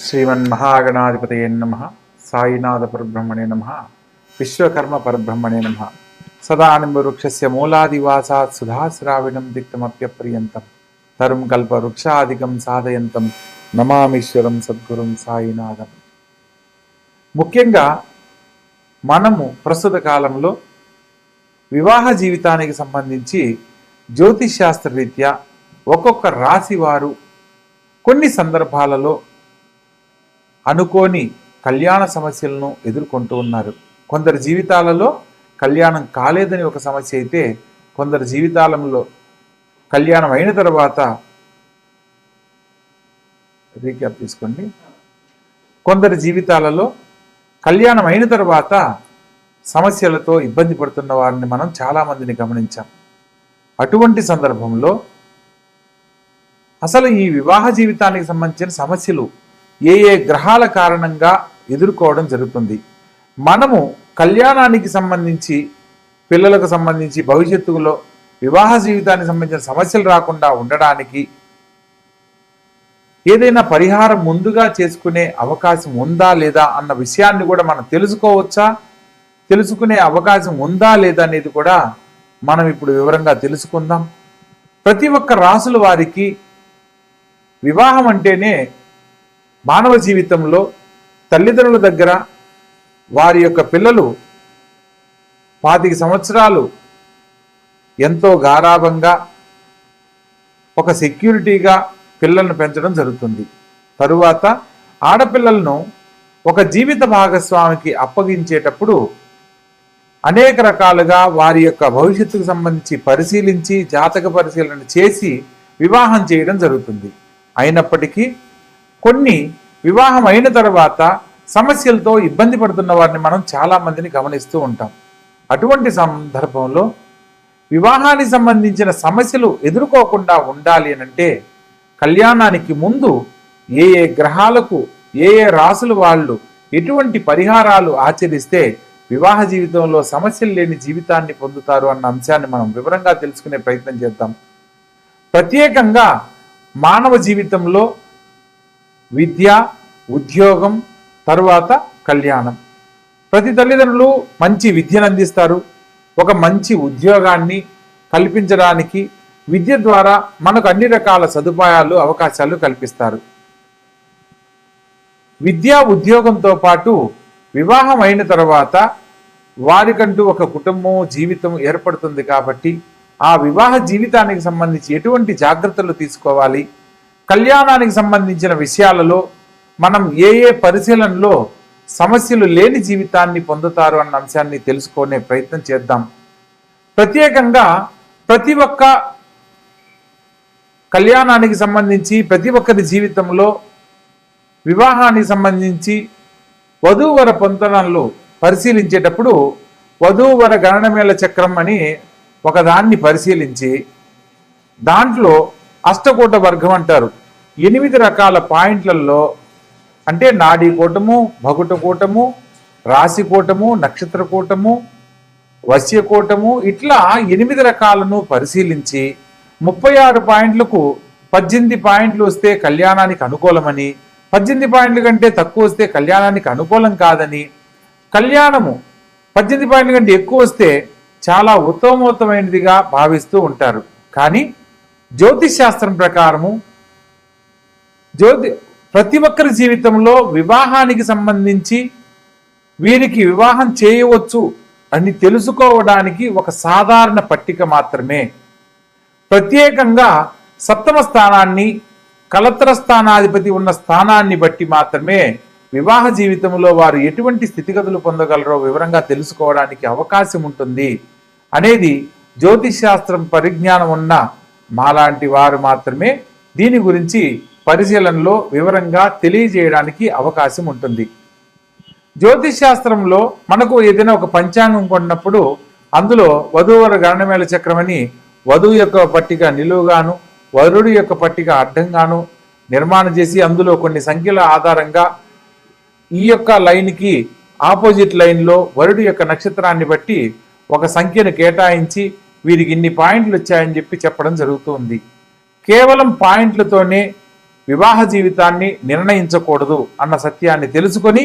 శ్రీమన్మహాగణాధిపతయే నమః. సాయినాథ పరబ్రహ్మణే నమః. విశ్వకర్మ పరబ్రహ్మణే నమః. సదానింబవృక్షస్య మూలాదివాసాత్ సుధాశ్రావిణం దిక్తమప్యప్రియంతం తరుం కల్పవృక్షాదికం సాధయంతం నమామీశ్వరం సద్గురుం సాయినాథం. ముఖ్యంగా మనము ప్రస్తుత కాలంలో వివాహ జీవితానికి సంబంధించి జ్యోతిష్ శాస్త్ర రీత్యా ఒక్కొక్క రాశి వారు కొన్ని సందర్భాలలో అనుకోని కళ్యాణ సమస్యలను ఎదుర్కొంటూ ఉన్నారు. కొందరి జీవితాలలో కళ్యాణం కాలేదని ఒక సమస్య అయితే, కొందరి జీవితాలలో కళ్యాణం అయిన తర్వాత రీక్యాప్ తీసుకోండి. కొందరి జీవితాలలో కళ్యాణం అయిన తర్వాత సమస్యలతో ఇబ్బంది పడుతున్న వారిని మనం చాలామందిని గమనించాం. అటువంటి సందర్భంలో అసలు ఈ వివాహ జీవితానికి సంబంధించిన సమస్యలు ఏ గ్రహాల కారణంగా ఎదుర్కోవడం జరుగుతుంది? మనము కళ్యాణానికి సంబంధించి, పిల్లలకు సంబంధించి, భవిష్యత్తులో వివాహ జీవితానికి సంబంధించిన సమస్యలు రాకుండా ఉండడానికి ఏదైనా పరిహారం ముందుగా చేసుకునే అవకాశం ఉందా లేదా అన్న విషయాన్ని కూడా మనం తెలుసుకోవచ్చా, తెలుసుకునే అవకాశం ఉందా లేదా అనేది కూడా మనం ఇప్పుడు వివరంగా తెలుసుకుందాం. ప్రతి ఒక్క రాసుల వారికి వివాహం అంటేనే మానవ జీవితంలో తల్లిదండ్రుల దగ్గర వారి యొక్క పిల్లలు 25 సంవత్సరాలు ఎంతో గారాభంగా ఒక సెక్యూరిటీగా పిల్లలను పెంచడం జరుగుతుంది. తరువాత ఆడపిల్లలను ఒక జీవిత భాగస్వామికి అప్పగించేటప్పుడు అనేక రకాలుగా వారి యొక్క భవిష్యత్తుకు సంబంధించి పరిశీలించి, జాతక పరిశీలన చేసి వివాహం చేయడం జరుగుతుంది. అయినప్పటికీ కొన్ని వివాహం అయిన తర్వాత సమస్యలతో ఇబ్బంది పడుతున్న వారిని మనం చాలామందిని గమనిస్తూ ఉంటాం. అటువంటి సందర్భంలో వివాహానికి సంబంధించిన సమస్యలు ఎదుర్కోకుండా ఉండాలి అనంటే కళ్యాణానికి ముందు ఏ గ్రహాలకు ఏ రాసుల వాళ్ళు ఎటువంటి పరిహారాలు ఆచరిస్తే వివాహ జీవితంలో సమస్యలు లేని జీవితాన్ని పొందుతారు అన్న అంశాన్ని మనం వివరంగా తెలుసుకునే ప్రయత్నం చేద్దాం. ప్రత్యేకంగా మానవ జీవితంలో విద్య, ఉద్యోగం, తరువాత కళ్యాణం. ప్రతి తల్లిదండ్రులు మంచి విద్యను అందిస్తారు. ఒక మంచి ఉద్యోగాన్ని కల్పించడానికి విద్య ద్వారా మనకు అన్ని రకాల సదుపాయాలు, అవకాశాలు కల్పిస్తారు. విద్యా ఉద్యోగంతో పాటు వివాహం అయిన తర్వాత వారికంటూ ఒక కుటుంబం, జీవితం ఏర్పడుతుంది. కాబట్టి ఆ వివాహ జీవితానికి సంబంధించి ఎటువంటి జాగ్రత్తలు తీసుకోవాలి, కళ్యాణానికి సంబంధించిన విషయాలలో మనం ఏ పరిశీలనలో సమస్యలు లేని జీవితాన్ని పొందుతారు అన్న అంశాన్ని తెలుసుకునే ప్రయత్నం చేద్దాం. ప్రత్యేకంగా ప్రతి ఒక్క కళ్యాణానికి సంబంధించి ప్రతి ఒక్కరి జీవితంలో వివాహానికి సంబంధించి వధూవర పొందనలు పరిశీలించేటప్పుడు వధూవర గణనమేళ చక్రం అని ఒకదాన్ని పరిశీలించి దాంట్లో అష్టకూట వర్గం అంటారు. 8 రకాల పాయింట్లలో అంటే నాడీ కూటము, భగుట కూటము, రాశి కూటము, నక్షత్ర కూటము, వశ్య కూటము, ఇట్లా 8 రకాలను పరిశీలించి 36 పాయింట్లకు 18 పాయింట్లు వస్తే కళ్యాణానికి అనుకూలమని, 18 పాయింట్ల కంటే తక్కువ వస్తే కళ్యాణానికి అనుకూలం కాదని, కళ్యాణము 18 పాయింట్ల కంటే ఎక్కువ వస్తే చాలా ఉత్తమోత్తమైనదిగా భావిస్తూ ఉంటారు. కానీ జ్యోతిష్ శాస్త్రం ప్రకారము ప్రతి ఒక్కరి జీవితంలో వివాహానికి సంబంధించి వీరికి వివాహం చేయవచ్చు అని తెలుసుకోవడానికి ఒక సాధారణ పట్టిక మాత్రమే. ప్రత్యేకంగా సప్తమ స్థానాన్ని, కలత్ర స్థానాధిపతి ఉన్న స్థానాన్ని బట్టి మాత్రమే వివాహ జీవితంలో వారు ఎటువంటి స్థితిగతులు పొందగలరో వివరంగా తెలుసుకోవడానికి అవకాశం ఉంటుంది అనేది జ్యోతిష్ శాస్త్రం పరిజ్ఞానం ఉన్న మాలాంటి వారు మాత్రమే దీని గురించి పరిశీలనలో వివరంగా తెలియజేయడానికి అవకాశం ఉంటుంది. జ్యోతిష్ శాస్త్రంలో మనకు ఏదైనా ఒక పంచాంగం కొన్నప్పుడు అందులో వధూవర గణనమేళ చక్రం అని వధువు యొక్క పట్టిక నిలువుగాను, వరుడు యొక్క పట్టిక అడ్డంగాను నిర్మాణం చేసి అందులో కొన్ని సంఖ్యల ఆధారంగా ఈ యొక్క లైన్కి ఆపోజిట్ లైన్లో వరుడు యొక్క నక్షత్రాన్ని బట్టి ఒక సంఖ్యను కేటాయించి వీరికి ఇన్ని పాయింట్లు వచ్చాయని చెప్పి చెప్పడం జరుగుతుంది. కేవలం పాయింట్లతోనే వివాహ జీవితాన్ని నిర్ణయించకూడదు అన్న సత్యాన్ని తెలుసుకొని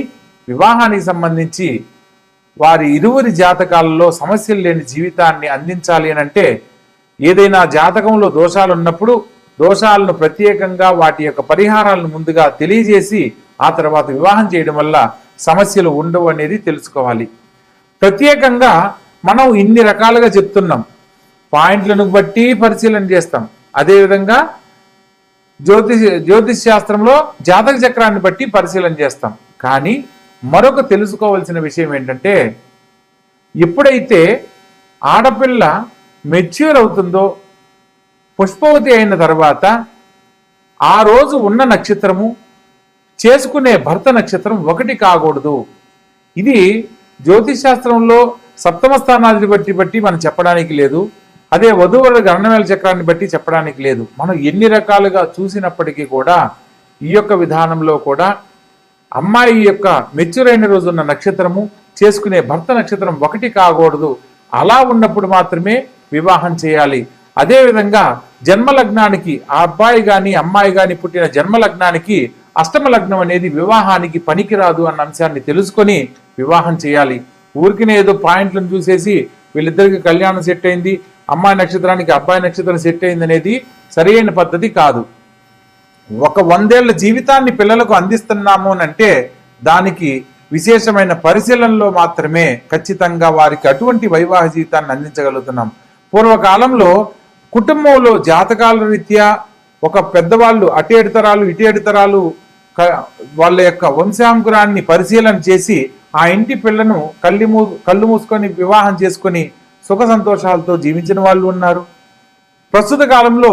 వివాహానికి సంబంధించి వారి ఇరువురి జాతకాలలో సమస్యలు లేని జీవితాన్ని అందించాలి అని అంటే ఏదైనా జాతకంలో దోషాలు ఉన్నప్పుడు దోషాలను ప్రత్యేకంగా వాటి యొక్క పరిహారాలను ముందుగా తెలియజేసి ఆ తర్వాత వివాహం చేయడం వల్ల సమస్యలు ఉండవు అనేది తెలుసుకోవాలి. ప్రత్యేకంగా మనం ఇన్ని రకాలుగా చెప్తున్నాం, పాయింట్లను బట్టి పరిశీలన చేస్తాం. అదేవిధంగా జ్యోతిష్ శాస్త్రంలో జాతక చక్రాన్ని బట్టి పరిశీలన చేస్తాం. కానీ మరొక తెలుసుకోవాల్సిన విషయం ఏంటంటే, ఎప్పుడైతే ఆడపిల్ల మెచ్యూర్ అవుతుందో, పుష్పవతి అయిన తర్వాత ఆ రోజు ఉన్న నక్షత్రము చేసుకునే భర్త నక్షత్రం ఒకటి కాకూడదు. ఇది జ్యోతిష్ శాస్త్రంలో సప్తమ స్థానాన్ని బట్టి మనం చెప్పడానికి లేదు. అదే వధువుల గణనవేల చక్రాన్ని బట్టి చెప్పడానికి లేదు. మనం ఎన్ని రకాలుగా చూసినప్పటికీ కూడా ఈ యొక్క విధానంలో కూడా అమ్మాయి యొక్క మెచ్యూర్ అయిన రోజున్న నక్షత్రము చేసుకునే భర్త నక్షత్రం ఒకటి కాకూడదు. అలా ఉన్నప్పుడు మాత్రమే వివాహం చేయాలి. అదేవిధంగా జన్మలగ్నానికి ఆ అబ్బాయి కానీ అమ్మాయి కానీ పుట్టిన జన్మలగ్నానికి అష్టమ లగ్నం అనేది వివాహానికి పనికిరాదు అన్న అంశాన్ని తెలుసుకొని వివాహం చేయాలి. ఊరికినే ఏదో పాయింట్లను చూసేసి వీళ్ళిద్దరికి కళ్యాణం సెట్ అయింది, అమ్మాయి నక్షత్రానికి అబ్బాయి నక్షత్రం సెట్ అయింది అనేది సరైన పద్ధతి కాదు. ఒక 100 ఏళ్ల జీవితాన్ని పిల్లలకు అందిస్తున్నాము అని అంటే దానికి విశేషమైన పరిశీలనలో మాత్రమే ఖచ్చితంగా వారికి అటువంటి వైవాహ జీవితాన్ని అందించగలుగుతున్నాం. పూర్వకాలంలో కుటుంబంలో జాతకాల రీత్యా ఒక పెద్దవాళ్ళు అటేడు తరాలు ఇటేడు తరాలు వాళ్ళ యొక్క వంశాంకురాన్ని పరిశీలన చేసి ఆ ఇంటి పిల్లను కళ్ళు మూసుకొని వివాహం చేసుకొని సుఖ సంతోషాలతో జీవించిన వాళ్ళు ఉన్నారు. ప్రస్తుత కాలంలో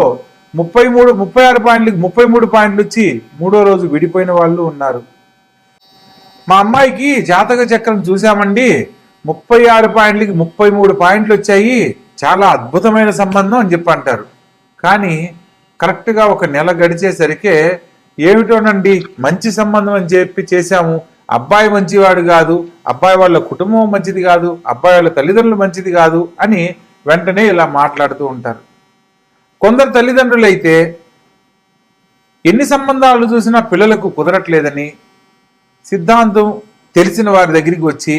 36 పాయింట్లకి 33 పాయింట్లు వచ్చి 3వ రోజు విడిపోయిన వాళ్ళు ఉన్నారు. మా అమ్మాయికి జాతక చక్రం చూసామండి, 36 పాయింట్లకి 33 పాయింట్లు వచ్చాయి, చాలా అద్భుతమైన సంబంధం అని చెప్పి అంటారు. కానీ కరెక్ట్గా ఒక నెల గడిచేసరికి ఏమిటోనండి మంచి సంబంధం అని చెప్పి చేశాము, అబ్బాయి మంచివాడు కాదు, అబ్బాయి వాళ్ళ కుటుంబం మంచిది కాదు, అబ్బాయి వాళ్ళ తల్లిదండ్రులు మంచిది కాదు అని వెంటనే ఇలా మాట్లాడుతూ ఉంటారు. కొందరు తల్లిదండ్రులు అయితే ఎన్ని సంబంధాలు చూసినా పిల్లలకు కుదరట్లేదని సిద్ధాంతం తెలిసిన వారి దగ్గరికి వచ్చి,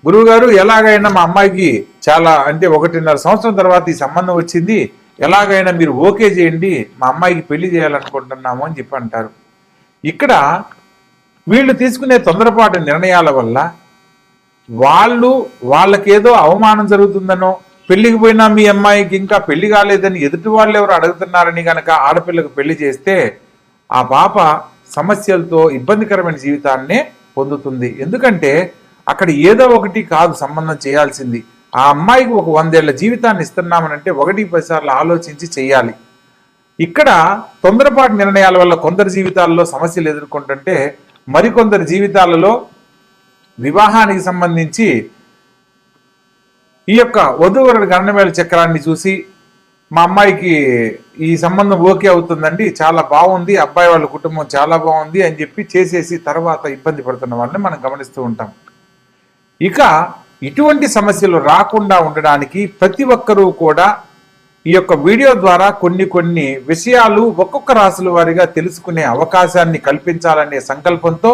గురువుగారు ఎలాగైనా మా అమ్మాయికి చాలా అంటే 1.5 సంవత్సరం తర్వాత ఈ సంబంధం వచ్చింది, ఎలాగైనా మీరు ఓకే చేయండి, మా అమ్మాయికి పెళ్లి చేయాలనుకుంటున్నాము అని చెప్పి అంటారు. ఇక్కడ వీళ్ళు తీసుకునే తొందరపాటు నిర్ణయాల వల్ల వాళ్ళకేదో అవమానం జరుగుతుందనో, పెళ్లికి పోయినా మీ అమ్మాయికి ఇంకా పెళ్లి కాలేదని ఎదుటి వాళ్ళు ఎవరు అడుగుతున్నారని కనుక ఆడపిల్లకు పెళ్లి చేస్తే ఆ పాప సమస్యలతో ఇబ్బందికరమైన జీవితాన్నే పొందుతుంది. ఎందుకంటే అక్కడ ఏదో ఒకటి కాదు సంబంధం చేయాల్సింది. ఆ అమ్మాయికి ఒక 100 ఏళ్ల జీవితాన్ని ఇస్తున్నామనంటే 1-10 సార్లు ఆలోచించి చేయాలి. ఇక్కడ తొందరపాటు నిర్ణయాల వల్ల కొందరి జీవితాల్లో సమస్యలు ఎదుర్కొంటుంటే మరికొందరి జీవితాలలో వివాహానికి సంబంధించి ఈ యొక్క వధూవరుల గణనవేల చక్రాన్ని చూసి మా అమ్మాయికి ఈ సంబంధం ఓకే అవుతుందండి, చాలా బాగుంది, అబ్బాయి వాళ్ళ కుటుంబం చాలా బాగుంది అని చెప్పి చేసేసి తర్వాత ఇబ్బంది పడుతున్న వాళ్ళని మనం గమనిస్తూ ఉంటాం. ఇక ఇటువంటి సమస్యలు రాకుండా ఉండడానికి ప్రతి ఒక్కరూ కూడా ఈ యొక్క వీడియో ద్వారా కొన్ని విషయాలు ఒక్కొక్క రాశుల వారిగా తెలుసుకునే అవకాశాన్ని కల్పించాలనే సంకల్పంతో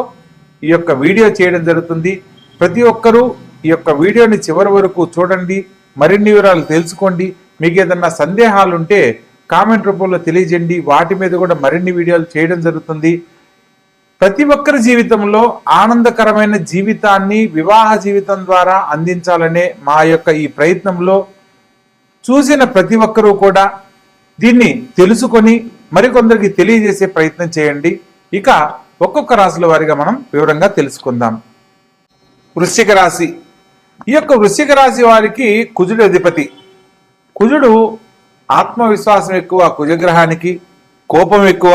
ఈ యొక్క వీడియో చేయడం జరుగుతుంది. ప్రతి ఒక్కరూ ఈ యొక్క వీడియోని చివరి వరకు చూడండి, మరిన్ని వివరాలు తెలుసుకోండి. మీకు ఏదన్నా సందేహాలు ఉంటే కామెంట్ రూపంలో తెలియజేయండి, వాటి మీద కూడా మరిన్ని వీడియోలు చేయడం జరుగుతుంది. ప్రతి ఒక్కరి జీవితంలో ఆనందకరమైన జీవితాన్ని వివాహ జీవితం ద్వారా అందించాలనే మా యొక్క ఈ ప్రయత్నంలో చూసిన ప్రతి ఒక్కరూ కూడా దీన్ని తెలుసుకొని మరికొందరికి తెలియజేసే ప్రయత్నం చేయండి. ఇక ఒక్కొక్క రాశుల వారిగా మనం వివరంగా తెలుసుకుందాం. వృశ్చిక రాశి. ఈ యొక్క వృశ్చిక రాశి వారికి కుజుడు అధిపతి. కుజుడు ఆత్మవిశ్వాసం ఎక్కువ, కుజగ్రహానికి కోపం ఎక్కువ,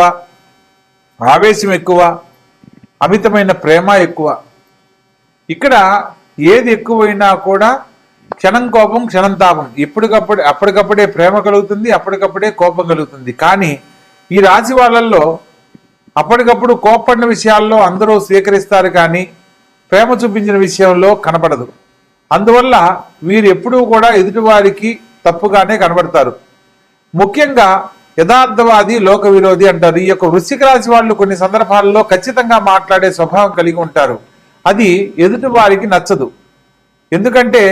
ఆవేశం ఎక్కువ, అమితమైన ప్రేమ ఎక్కువ. ఇక్కడ ఏది ఎక్కువైనా కూడా క్షణం కోపం క్షణం తాపం, అప్పటికప్పుడే ప్రేమ కలుగుతుంది, అప్పటికప్పుడే కోపం కలుగుతుంది. కానీ ఈ రాశి వాళ్ళల్లో అప్పటికప్పుడు కోపడిన విషయాల్లో అందరూ స్వీకరిస్తారు, కానీ ప్రేమ చూపించిన విషయంలో కనపడదు. అందువల్ల వీరు ఎప్పుడూ కూడా ఎదుటివారికి తప్పుగానే కనబడతారు. ముఖ్యంగా యథార్థవాది, లోక విరోధి అంటారు. ఈ యొక్క వృశ్చిక రాశి వాళ్ళు కొన్ని సందర్భాల్లో ఖచ్చితంగా మాట్లాడే స్వభావం కలిగి ఉంటారు. అది ఎదుటి వారికి నచ్చదు. ఎందుకంటే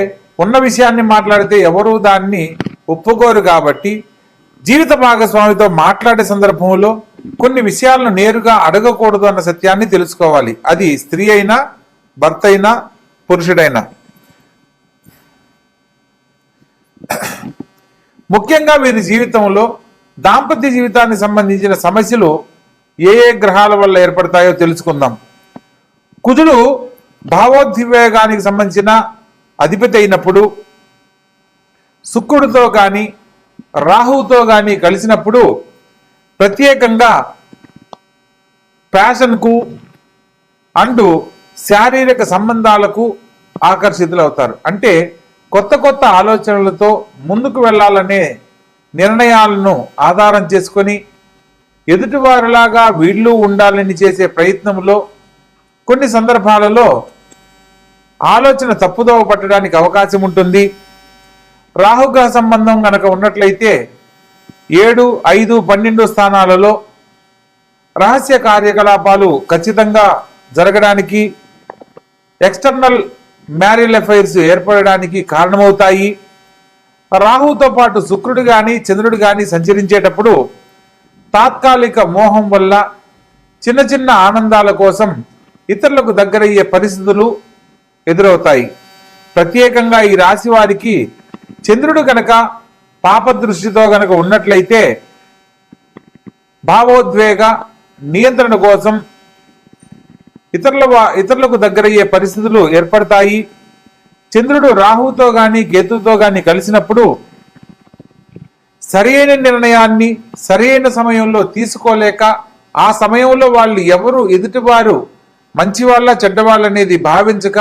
ఉన్న విషయాన్ని మాట్లాడితే ఎవరూ దాన్ని ఒప్పుకోరు. కాబట్టి జీవిత భాగస్వామితో మాట్లాడే సందర్భంలో కొన్ని విషయాలను నేరుగా అడగకూడదు అన్న సత్యాన్ని తెలుసుకోవాలి. అది స్త్రీ అయినా, భర్త అయినా, పురుషుడైనా. ముఖ్యంగా వీరి జీవితంలో దాంపత్య జీవితానికి సంబంధించిన సమస్యలు ఏ ఏ గ్రహాల వల్ల ఏర్పడతాయో తెలుసుకుందాం. కుజుడు భావోద్వేగానికి సంబంధించిన అధిపతి అయినప్పుడు, శుక్రుడితో కానీ రాహువుతో కానీ కలిసినప్పుడు ప్రత్యేకంగా ప్యాషన్కు అంటూ శారీరక సంబంధాలకు ఆకర్షితులవుతారు. అంటే కొత్త కొత్త ఆలోచనలతో ముందుకు వెళ్ళాలనే నిర్ణయాలను ఆధారం చేసుకొని ఎదుటివారిలాగా వీళ్ళు ఉండాలని చేసే ప్రయత్నంలో కొన్ని సందర్భాలలో ఆలోచన తప్పుదోవ పట్టడానికి అవకాశం ఉంటుంది. రాహుగ్రహ సంబంధం కనుక ఉన్నట్లయితే 7, 5, 12 స్థానాలలో రహస్య కార్యకలాపాలు ఖచ్చితంగా జరగడానికి, ఎక్స్టర్నల్ మ్యారియల్ అఫైర్స్ ఏర్పడడానికి కారణమవుతాయి. రాహుతో పాటు శుక్రుడు కానీ చంద్రుడు కానీ సంచరించేటప్పుడు తాత్కాలిక మోహం వల్ల చిన్న చిన్న ఆనందాల కోసం ఇతరులకు దగ్గరయ్యే పరిస్థితులు ఎదురవుతాయి. ప్రత్యేకంగా ఈ రాశి వారికి చంద్రుడు కనుక పాప దృష్టితో కనుక ఉన్నట్లయితే భావోద్వేగ నియంత్రణ కోసం ఇతరులకు దగ్గరయ్యే పరిస్థితులు ఏర్పడతాయి. చంద్రుడు రాహుతో కానీ కేతుతో కానీ కలిసినప్పుడు సరైన నిర్ణయాన్ని సరైన సమయంలో తీసుకోలేక, ఆ సమయంలో వాళ్ళు ఎవరు ఎదుటివారు మంచివాళ్ళ చెడ్డవాళ్ళ అనేది భావించక,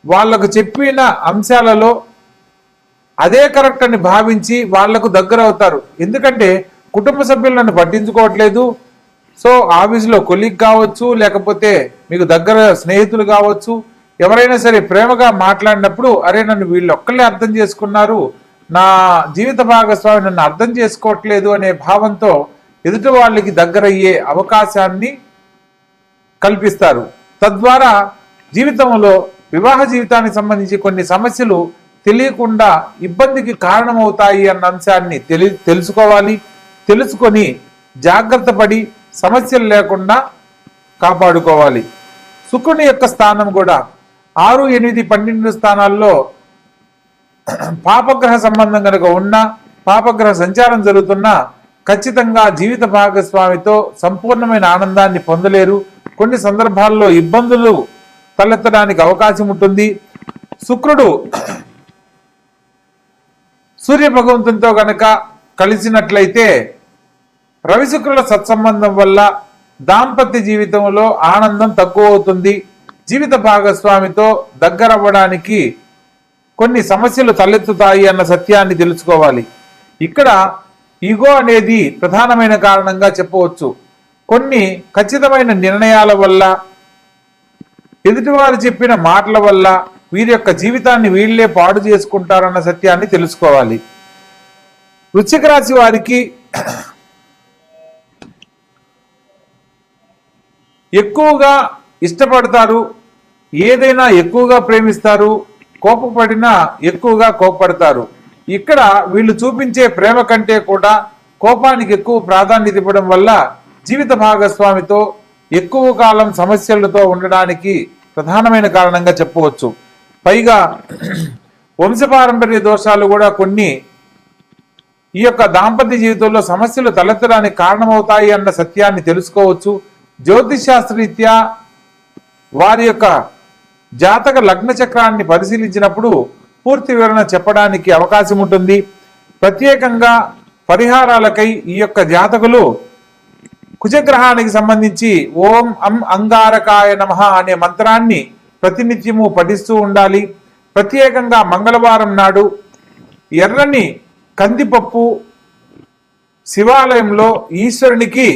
వాళ్లకు చెప్పిన అంశాలలో అదే కరెక్ట్ అని భావించి వాళ్లకు దగ్గర అవుతారు. ఎందుకంటే కుటుంబ సభ్యులను పట్టించుకోవట్లేదు. సో ఆఫీసులో కొలీగ్ కావచ్చు, లేకపోతే మీకు దగ్గర స్నేహితులు కావచ్చు, ఎవరైనా సరే ప్రేమగా మాట్లాడినప్పుడు అరే నన్ను వీళ్ళు ఒక్కళ్ళే అర్థం చేసుకున్నారు, నా జీవిత భాగస్వామి నన్ను అర్థం చేసుకోవట్లేదు అనే భావంతో ఎదుటి వాళ్ళకి దగ్గరయ్యే అవకాశాన్ని కల్పిస్తారు. తద్వారా జీవితంలో వివాహ జీవితానికి సంబంధించి కొన్ని సమస్యలు తెలియకుండా ఇబ్బందికి కారణమవుతాయి అన్న అంశాన్ని తెలుసుకోవాలి. తెలుసుకొని జాగ్రత్త పడి సమస్యలు లేకుండా కాపాడుకోవాలి. శుక్రుని యొక్క స్థానం కూడా 6, 8, 12 స్థానాల్లో పాపగ్రహ సంబంధం కనుక ఉన్నా, పాపగ్రహ సంచారం జరుగుతున్నా ఖచ్చితంగా జీవిత భాగస్వామితో సంపూర్ణమైన ఆనందాన్ని పొందలేరు. కొన్ని సందర్భాల్లో ఇబ్బందులు తలెత్తడానికి అవకాశం ఉంటుంది. శుక్రుడు సూర్య భగవంతునితో గనక కలిసినట్లయితే రవి శుక్రుల సత్సంబంధం వల్ల దాంపత్య జీవితంలో ఆనందం తక్కువ అవుతుంది. జీవిత భాగస్వామితో దగ్గరవ్వడానికి కొన్ని సమస్యలు తలెత్తుతాయి అన్న సత్యాన్ని తెలుసుకోవాలి. ఇక్కడ ఈగో అనేది ప్రధానమైన కారణంగా చెప్పవచ్చు. కొన్ని ఖచ్చితమైన నిర్ణయాల వల్ల, ఎదుటివారు చెప్పిన మాటల వల్ల వీరి యొక్క జీవితాన్ని వీళ్లే పాడు చేసుకుంటారన్న సత్యాన్ని తెలుసుకోవాలి. వృశ్చిక రాశి వారికి ఎక్కువగా ఇష్టపడతారు, ఏదైనా ఎక్కువగా ప్రేమిస్తారు, కోపపడినా ఎక్కువగా కోపపడతారు. ఇక్కడ వీళ్ళు చూపించే ప్రేమ కంటే కూడా కోపానికి ఎక్కువ ప్రాధాన్యత ఇవ్వడం వల్ల జీవిత భాగస్వామితో ఎక్కువ కాలం సమస్యలతో ఉండడానికి ప్రధానమైన కారణంగా చెప్పవచ్చు. పైగా వంశపారంపర్య దోషాలు కూడా కొన్ని ఈ యొక్క దాంపత్య జీవితంలో సమస్యలు తలెత్తడానికి కారణమవుతాయి అన్న సత్యాన్ని తెలుసుకోవచ్చు. జ్యోతిష్ శాస్త్రరీత్యా వారి యొక్క జాతక లగ్న చక్రాన్ని పరిశీలించినప్పుడు పూర్తి వివరణ చెప్పడానికి అవకాశం ఉంటుంది. ప్రత్యేకంగా పరిహారాలకై ఈ యొక్క జాతకులు కుజగ్రహానికి సంబంధించి ఓం అంగారకాయ నమః అనే మంత్రాన్ని ప్రతినిత్యము పఠిస్తూ ఉండాలి. ప్రత్యేకంగా మంగళవారం నాడు ఎర్రని కందిపప్పు శివాలయంలో ఈశ్వరునికి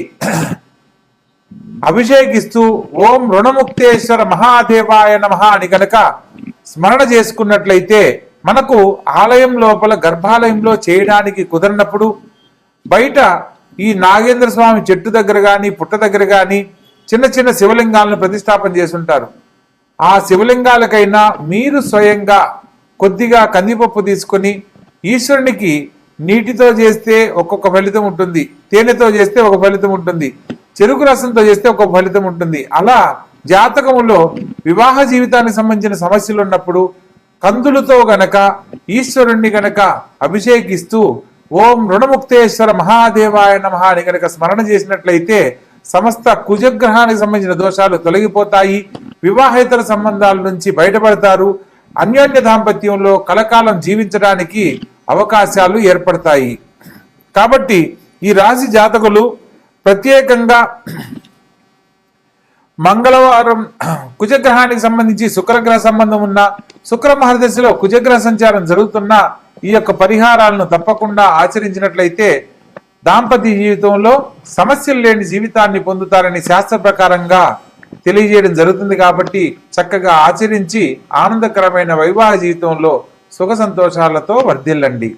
అభిషేకిస్తూ ఓం రుణముక్తేశ్వర మహాదేవాయ నమః అని గనక స్మరణ చేసుకున్నట్లయితే మనకు ఆలయం లోపల గర్భాలయంలో చేయడానికి కుదరినప్పుడు బయట ఈ నాగేంద్ర స్వామి చెట్టు దగ్గర కానీ పుట్ట దగ్గర కానీ చిన్న చిన్న శివలింగాలను ప్రతిష్టాపన చేసుంటారు. ఆ శివలింగాలకైనా మీరు స్వయంగా కొద్దిగా కందిపప్పు తీసుకొని ఈశ్వరునికి నీటితో చేస్తే ఒక్కొక్క ఫలితం ఉంటుంది, తేనెతో చేస్తే ఒక ఫలితం ఉంటుంది, చెరుకు రసంతో చేస్తే ఒక ఫలితం ఉంటుంది. అలా జాతకములో వివాహ జీవితానికి సంబంధించిన సమస్యలు ఉన్నప్పుడు కందులతో గనక ఈశ్వరుణ్ణి గనక అభిషేకిస్తూ ఓం రుణముక్తేశ్వర మహాదేవాయ నమః అని గనక స్మరణ చేసినట్లయితే సమస్త కుజగ్రహానికి సంబంధించిన దోషాలు తొలగిపోతాయి, వివాహేతర సంబంధాల నుంచి బయటపడతారు, అన్యోన్య దాంపత్యంలో కలకాలం జీవించడానికి అవకాశాలు ఏర్పడతాయి. కాబట్టి ఈ రాశి జాతకులు ప్రత్యేకంగా మంగళవారం కుజగ్రహానికి సంబంధించి శుక్రగ్రహ సంబంధం ఉన్న శుక్ర మహర్దశలో కుజగ్రహ సంచారం జరుగుతున్న ఈ యొక్క పరిహారాలను తప్పకుండా ఆచరించినట్లయితే దాంపత్య జీవితంలో సమస్యలు లేని జీవితాన్ని పొందుతారని శాస్త్ర ప్రకారంగా తెలియజేయడం జరుగుతుంది. కాబట్టి చక్కగా ఆచరించి ఆనందకరమైన వైవాహిక జీవితంలో సుఖ సంతోషాలతో వర్ధిల్లండి.